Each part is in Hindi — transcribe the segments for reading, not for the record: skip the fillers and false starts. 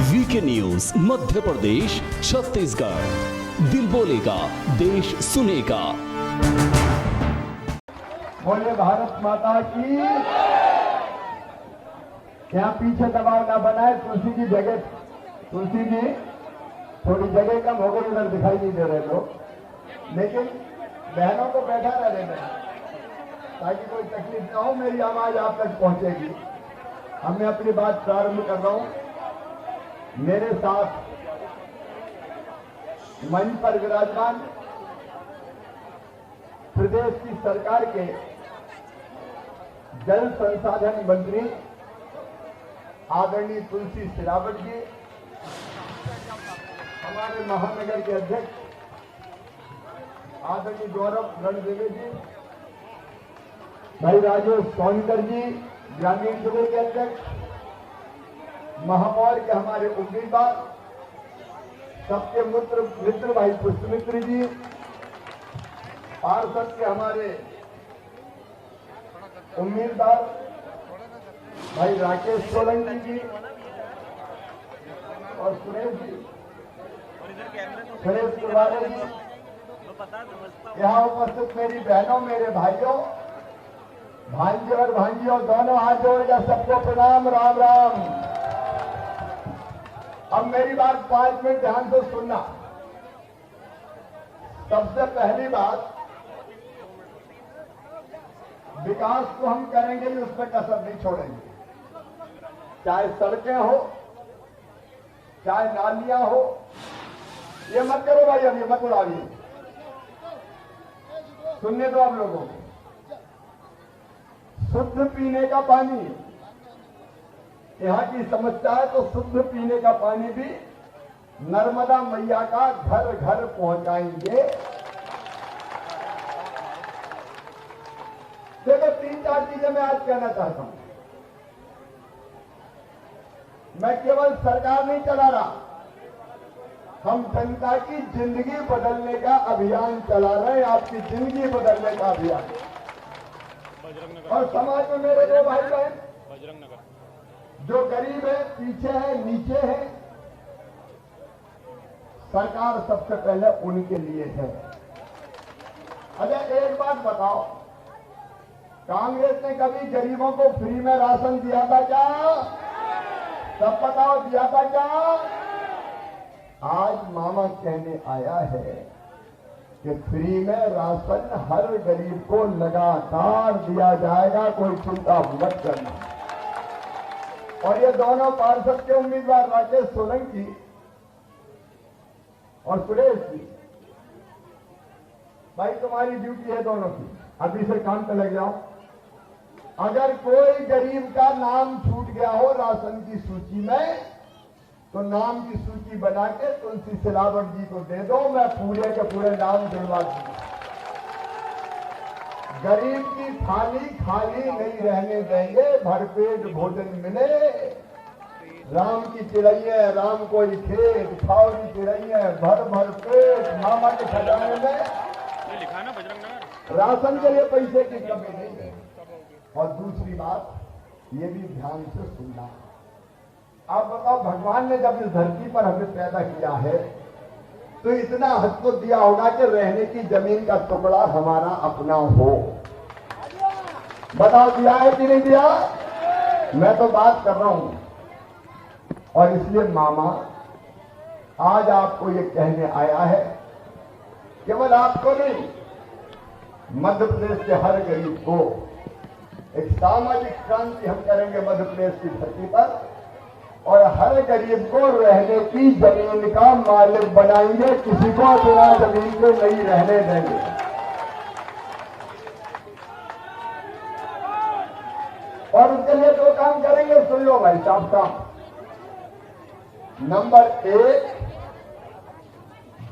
वीके न्यूज मध्य प्रदेश छत्तीसगढ़, दिल बोलेगा देश सुनेगा। बोले भारत माता की। यहाँ पीछे दबाव ना बनाए, तुलसी की जगह, तुलसी जी थोड़ी जगह कम हो गई, उधर दिखाई नहीं दे रहे लोग, लेकिन बहनों को बैठा रहने दें ताकि कोई तकलीफ ना हो, मेरी आवाज आप तक पहुंचेगी। अब मैं अपनी बात प्रारंभ कर रहा हूं। मेरे साथ मंच पर विराजमान प्रदेश की सरकार के जल संसाधन मंत्री आदरणीय तुलसी सिलावट जी, हमारे महानगर के अध्यक्ष आदरणीय गौरव रणदेवे जी, भाई राजेश सोनकर जी ग्रामीण जिले के अध्यक्ष, महापौर के हमारे उम्मीदवार, सबके मित्र भाई पुष्पमित्र जी, पार्षद के हमारे उम्मीदवार भाई राकेश सोलंकी जी और सुरेश तिवारी जी, यहाँ उपस्थित मेरी बहनों, मेरे भाइयों, भांजे और भांजियों, दोनों हाथ जोड़कर सबको प्रणाम, राम राम। अब मेरी बात 5 मिनट ध्यान से सुनना। सबसे पहली बात, विकास को हम करेंगे ही, उसमें कसर नहीं छोड़ेंगे। चाहे सड़कें हो, चाहे नालियां हो, ये मत करो भाई, अभी मत उड़ाइए, सुनने दो आप लोगों को। शुद्ध पीने का पानी यहाँ की समस्या है, तो शुद्ध पीने का पानी भी नर्मदा मैया का घर घर पहुंचाएंगे। देखो 3-4 चीजें मैं आज कहना चाहता हूं। मैं केवल सरकार नहीं चला रहा, हम जनता की जिंदगी बदलने का अभियान चला रहे हैं, आपकी जिंदगी बदलने का अभियान। और समाज में मेरे दो भाई बहन जो गरीब है, पीछे है, नीचे है, सरकार सबसे पहले उनके लिए है। अच्छा एक बात बताओ, कांग्रेस ने कभी गरीबों को फ्री में राशन दिया था क्या? सब बताओ, दिया था क्या? आज मामा कहने आया है कि फ्री में राशन हर गरीब को लगातार दिया जाएगा, कोई चिंता मत करना। और ये दोनों पार्षद के उम्मीदवार राकेश सोलंकी और सुरेश जी, भाई तुम्हारी ड्यूटी है दोनों की, अभी से काम पे लग जाओ। अगर कोई गरीब का नाम छूट गया हो राशन की सूची में, तो नाम की सूची बना के तुलसी सिलावट जी को दे दो, मैं पूरे के पूरे नाम जुड़वा दूंगा। गरीब की थाली खाली नहीं रहने देंगे, भरपेट भोजन मिले। राम की चिड़ैया राम कोई खेत, खाओ की चिड़ैया भर भर पेट, मामा के खजाने में राशन के लिए पैसे की कमी नहीं है। और दूसरी बात, ये भी ध्यान से सुनना। आप बताओ, भगवान ने जब इस धरती पर हमें पैदा किया है, तो इतना हद तो दिया होगा कि रहने की जमीन का टुकड़ा हमारा अपना हो। बताओ दिया है कि नहीं दिया? मैं तो बात कर रहा हूं। और इसलिए मामा आज आपको ये कहने आया है, केवल आपको नहीं, मध्य प्रदेश के हर गरीब को एक सामाजिक क्रांति हम करेंगे मध्य प्रदेश की धरती पर, और हर गरीब को रहने की जमीन का मालिक बनाएंगे, किसी को बिना जमीन के नहीं रहने देंगे। और उसके लिए 2 काम करेंगे, सुन लो भाई साहब साहब। नंबर 1,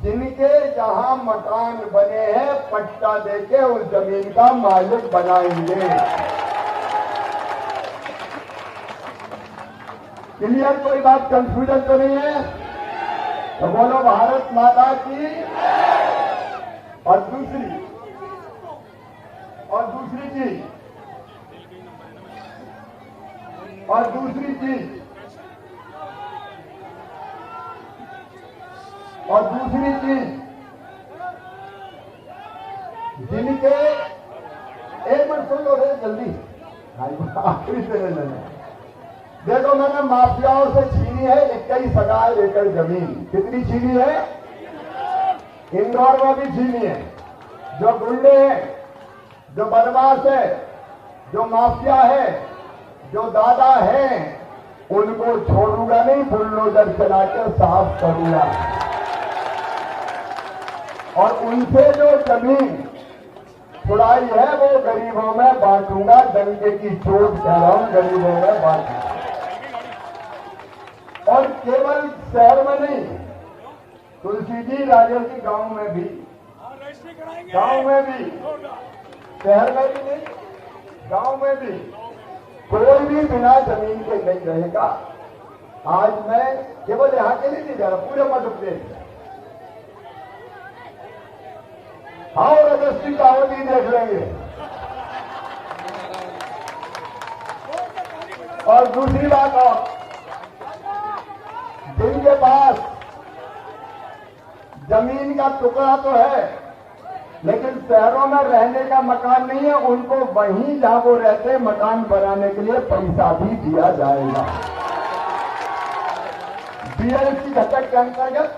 जिनके जहां मकान बने हैं पट्टा देके उस जमीन का मालिक बनाएंगे। क्लियर? कोई बात कंफ्यूजन तो नहीं है? तो बोलो भारत माता की। और दूसरी चीज, और दूसरी चीज, जिनके एक मिनट सुन लो रे जल्दी, आखिरी से ले लेना। देखो मैंने माफियाओं से छीनी है 21,000 एकड़ जमीन। कितनी छीनी है? इंदौर में भी छीनी है। जो गुंडे हैं, जो बदमाश है, जो माफिया है, जो दादा है, उनको छोड़ूंगा नहीं, बुलडोजर चला के साफ करूंगा। और उनसे जो जमीन छुड़ाई है वो गरीबों में बांटूंगा। डंके की चोट कह रहा हूं, गरीबों में बांटूंगा। और केवल शहर में नहीं, तुलसी जी राजस्थान गांव में भी, गांव में भी, शहर में भी नहीं, गांव में भी कोई भी बिना जमीन के नहीं रहेगा। आज मैं केवल यहां के लिए नहीं जा रहा, पूरे मध्य प्रदेश में। हाँ, रजिस्ट्री का अवधि देख लेंगे। और दूसरी बात, और जिनके पास जमीन का टुकड़ा तो है लेकिन शहरों में रहने का मकान नहीं है, उनको वहीं जहां वो रहते हैं मकान बनाने के लिए पैसा भी दिया जाएगा। बीएलसी घटक के अंतर्गत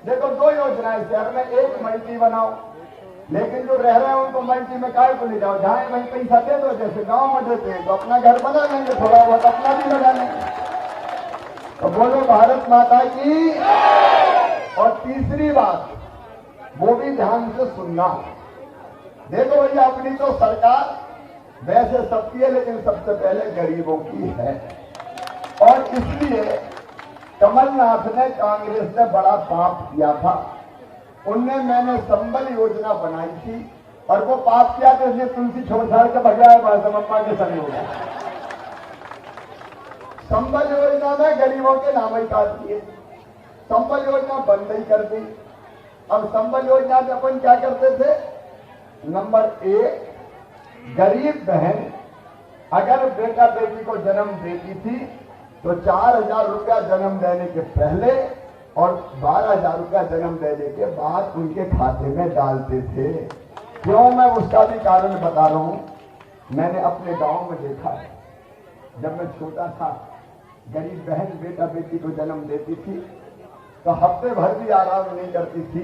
देखो 2 योजनाएं शहर में, एक मल्टी बनाओ, लेकिन जो रह रहे हैं उनको मल्टी में काय को ले जाओ, जहां वहीं पैसा दे दो। जैसे गांव में देते हैं तो अपना घर बना लेंगे, थोड़ा बहुत अपना भी लगा लेंगे। तो बोलो भारत माता की। और तीसरी बात, वो भी ध्यान से सुनना। देखो भैया, अपनी तो सरकार वैसे सबकी है लेकिन सबसे पहले गरीबों की है। और इसलिए कमलनाथ ने, कांग्रेस ने बड़ा पाप किया था। उनने, मैंने संबल योजना बनाई थी और वो पाप किया तो इसलिए तुलसी छोड़ छाड़ के बजाय बाजमप्पा के संग हो गया। संबल योजना में गरीबों के नाम ही काट दिए, संबल योजना बंद ही कर दी। अब संबल योजना में अपन क्या करते थे? नंबर 1, गरीब बहन अगर बेटा बेटी को जन्म देती थी तो 4,000 रुपया जन्म देने के पहले और 12,000 रुपया जन्म देने के बाद उनके खाते में डालते थे। क्यों मैं उसका भी कारण बता रहा हूं। मैंने अपने गांव में देखा है, जब मैं छोटा था, गरीब बहन बेटा बेटी को जन्म देती थी तो हफ्ते भर भी आराम नहीं करती थी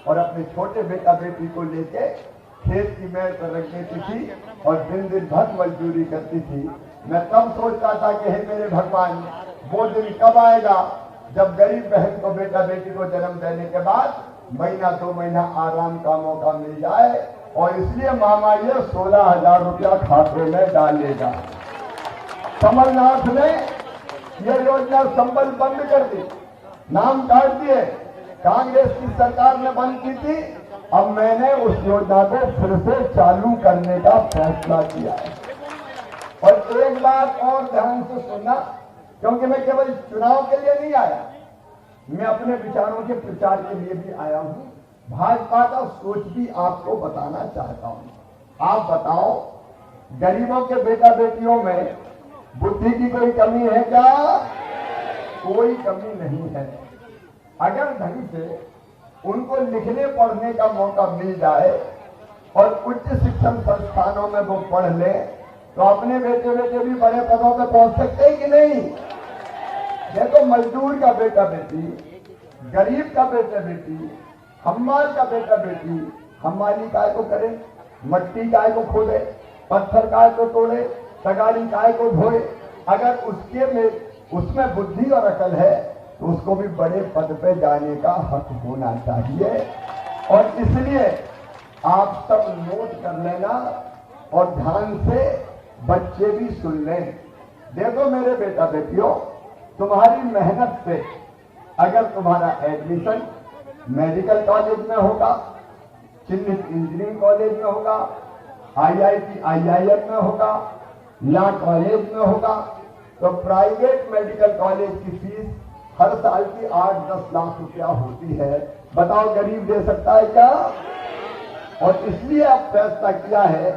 और अपने छोटे बेटा बेटी को लेके खेत की मेड़ पर रख देती थी और दिन दिन भर मजदूरी करती थी। मैं तब सोचता था कि हे मेरे भगवान, वो दिन कब आएगा जब गरीब बहन को बेटा बेटी को जन्म देने के बाद महीना 2 महीना आराम का मौका मिल जाए। और इसलिए मामा ये 16,000 रुपया खाते में डालेगा। कमलनाथ ने यह योजना संबल बंद कर दी, नाम काट दिए। कांग्रेस की सरकार ने बंद की थी, अब मैंने उस योजना को फिर से चालू करने का फैसला किया है। और एक बात और ध्यान से सुनना, क्योंकि मैं केवल चुनाव के लिए नहीं आया, मैं अपने विचारों के प्रचार के लिए भी आया हूं। भाजपा का सोच भी आपको बताना चाहता हूं। आप बताओ, गरीबों के बेटा बेटियों में बुद्धि की कोई कमी है क्या? कोई कमी नहीं है। अगर ढंग से उनको लिखने पढ़ने का मौका मिल जाए और उच्च शिक्षण संस्थानों में वो पढ़ ले तो अपने बेटे बेटे भी बड़े पदों पर पहुंच सकते हैं कि नहीं? देखो, मजदूर का बेटा बेटी, गरीब का बेटा बेटी, हमाल का बेटा बेटी, हमाली काय को करे, मट्टी काय को खोदे, पत्थर काय को तोड़े, तगारी काय को धोए, अगर उसमें बुद्धि और अकल है तो उसको भी बड़े पद पे जाने का हक होना चाहिए। और इसलिए आप सब नोट कर लेना और ध्यान से बच्चे भी सुन लें। देखो मेरे बेटा बेटियों, तुम्हारी मेहनत से अगर तुम्हारा एडमिशन मेडिकल कॉलेज में होगा, चिन्हित इंजीनियरिंग कॉलेज में होगा, IIT IIM में होगा, लॉ कॉलेज में होगा, तो प्राइवेट मेडिकल कॉलेज की फीस हर साल की 8-10 लाख रुपया होती है। बताओ, गरीब दे सकता है क्या? और इसलिए अब फैसला किया है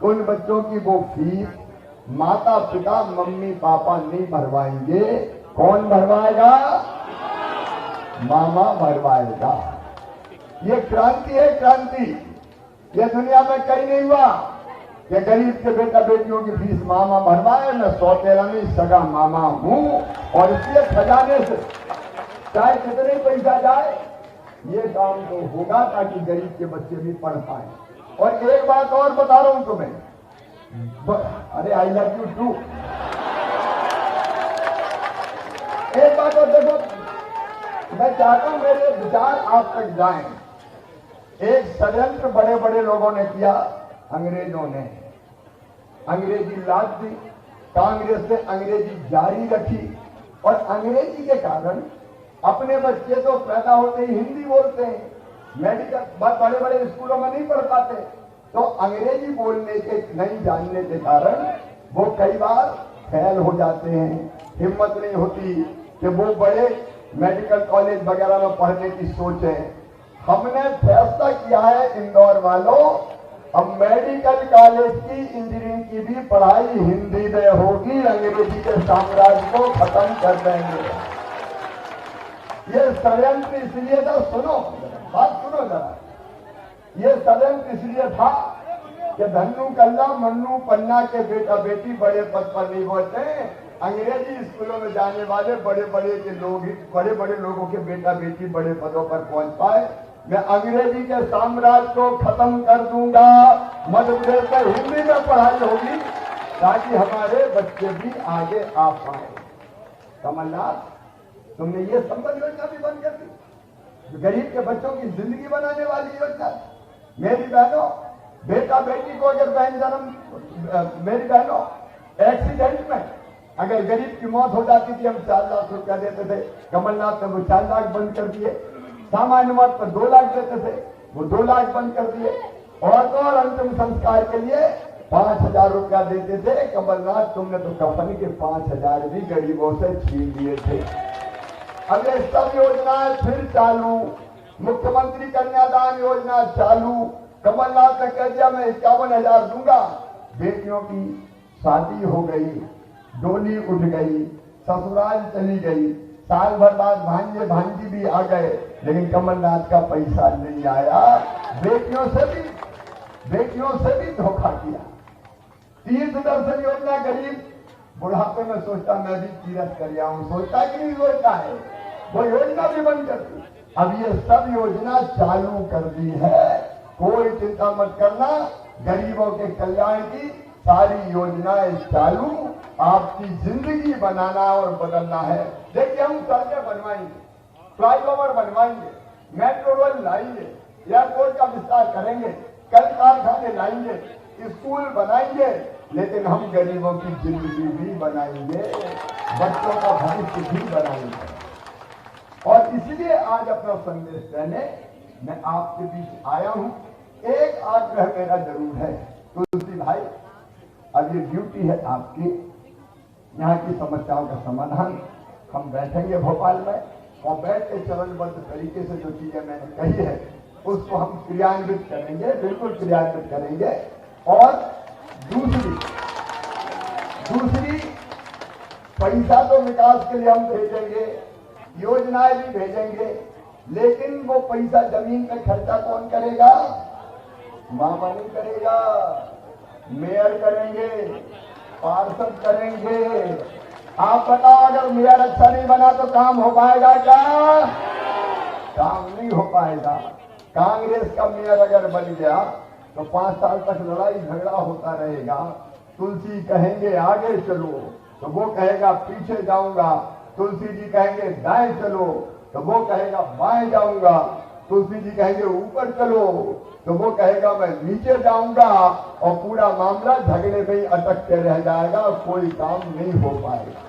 कि उन बच्चों की वो फीस माता पिता मम्मी पापा नहीं भरवाएंगे। कौन भरवाएगा? मामा भरवाएगा। ये क्रांति है, क्रांति। ये दुनिया में कहीं नहीं हुआ कि गरीब के बेटा बेटियों की फीस मामा भरवाए। मैं सौतेला नहीं, सगा मामा हूं, और इसलिए खजाने से चाहे कितने पैसा जाए ये काम तो होगा ताकि गरीब के बच्चे भी पढ़ पाए। और एक बात और बता रहा हूं तुम्हें, अरे आई लव यू टू। एक बात और देखो, मैं चाहता हूं मेरे विचार आप तक जाएं। एक षड्यंत्र बड़े बड़े लोगों ने किया, अंग्रेजों ने अंग्रेजी लाद दी, कांग्रेस ने अंग्रेजी जारी रखी, और अंग्रेजी के कारण अपने बच्चे तो पैदा होते ही हिंदी बोलते हैं, मेडिकल बड़े बड़े स्कूलों में नहीं पढ़ पाते, तो अंग्रेजी बोलने के नहीं जानने के कारण वो कई बार फेल हो जाते हैं। हिम्मत नहीं होती कि वो बड़े मेडिकल कॉलेज वगैरह में पढ़ने की सोचे। हमने फैसला किया है इंदौर वालों, अब मेडिकल कॉलेज की इंजीनियरिंग की भी पढ़ाई हिंदी में होगी, अंग्रेजी के साम्राज्य को खत्म कर देंगे। ये षड्यंत्र इसलिए था, सुनो बात सुनो जरा, ये षड्यंत्र इसलिए था कि धन्नू कल्ला मन्नू पन्ना के बेटा बेटी बड़े पद पर नहीं बोलते, अंग्रेजी स्कूलों में जाने वाले बड़े बड़े के लोग, बड़े बड़े लोगों के बेटा बेटी बड़े पदों पर पहुंच पाए। मैं अंग्रेजी के साम्राज्य को खत्म कर दूंगा, मध्य प्रदेश में हिंदी में पढ़ाई होगी ताकि हमारे बच्चे भी आगे आ पाए। कमलनाथ, तुमने ये संबल योजना भी बंद कर दी, गरीब के बच्चों की जिंदगी बनाने वाली योजना। मेरी बहनों, बेटा बेटी को अगर बहन जन्म, मेरी बहनों, एक्सीडेंट में अगर गरीब की मौत हो जाती थी, हम 4 लाख रुपया देते थे, कमलनाथ ने वो 4 लाख बंद कर दिए। सामान्य मौत पर 2 लाख देते थे, वो 2 लाख बंद कर दिए। और अंतिम संस्कार के लिए 5,000 रुपया देते थे। कमलनाथ, तुमने तो कफन के 5,000 भी गरीबों से छीन लिए थे। अब ये सब योजनाएं फिर चालू, मुख्यमंत्री कन्यादान योजना चालू। कमलनाथ ने कह दिया मैं 51,000 दूंगा। बेटियों की शादी हो गई, डोली उठ गई, ससुराल चली गई, साल भर बाद भांजे भांजी भी आ गए, लेकिन कमलनाथ का पैसा नहीं आया। बेटियों से भी धोखा किया। तीर्थ दर्शन योजना, गरीब बुढ़ापे में सोचता मैं भी तीर्थ कर आऊं, सोचता कि नहीं सोचता है, वो योजना भी बंद कर दी। अब ये सब योजना चालू कर दी है, कोई चिंता मत करना, गरीबों के कल्याण की सारी योजनाएं चालू। आपकी जिंदगी बनाना और बदलना है। देखिए, हम सड़कें बनवाएंगे, फ्लाईओवर बनवाएंगे, मेट्रो रेल लाएंगे, एयरपोर्ट का विस्तार करेंगे, कल कारखाने लाएंगे, स्कूल बनाएंगे, लेकिन हम गरीबों की जिंदगी भी बनाएंगे, बच्चों का भविष्य भी बनाएंगे। और इसलिए आज अपना संदेश देने मैं आपके बीच आया हूं। एक आग्रह मेरा जरूर है, तुलसी भाई, अब ये ड्यूटी है आपकी, यहाँ की समस्याओं का समाधान हम बैठेंगे भोपाल में, और बैठ के चरणबद्ध तरीके से जो चीजें मैंने कही है उसको हम क्रियान्वित करेंगे, बिल्कुल क्रियान्वित करेंगे। और दूसरी पैसा तो विकास के लिए हम भेजेंगे, योजनाएं भी भेजेंगे, लेकिन वो पैसा जमीन पे खर्चा कौन करेगा? मामा नहीं करेगा, मेयर करेंगे, पार्षद करेंगे। आप बताओ, अगर मेयर अच्छा नहीं बना तो काम हो पाएगा क्या? काम नहीं हो पाएगा। कांग्रेस का मेयर अगर बन गया तो 5 साल तक लड़ाई झगड़ा होता रहेगा। तुलसी कहेंगे आगे चलो तो वो कहेगा पीछे जाऊंगा, तुलसी जी कहेंगे दाएं चलो तो वो कहेगा बाएं जाऊंगा, तुलसी जी कहेंगे ऊपर चलो तो वो कहेगा मैं नीचे जाऊंगा, और पूरा मामला झगड़े में ही अटकते रह जाएगा, कोई काम नहीं हो पाएगा।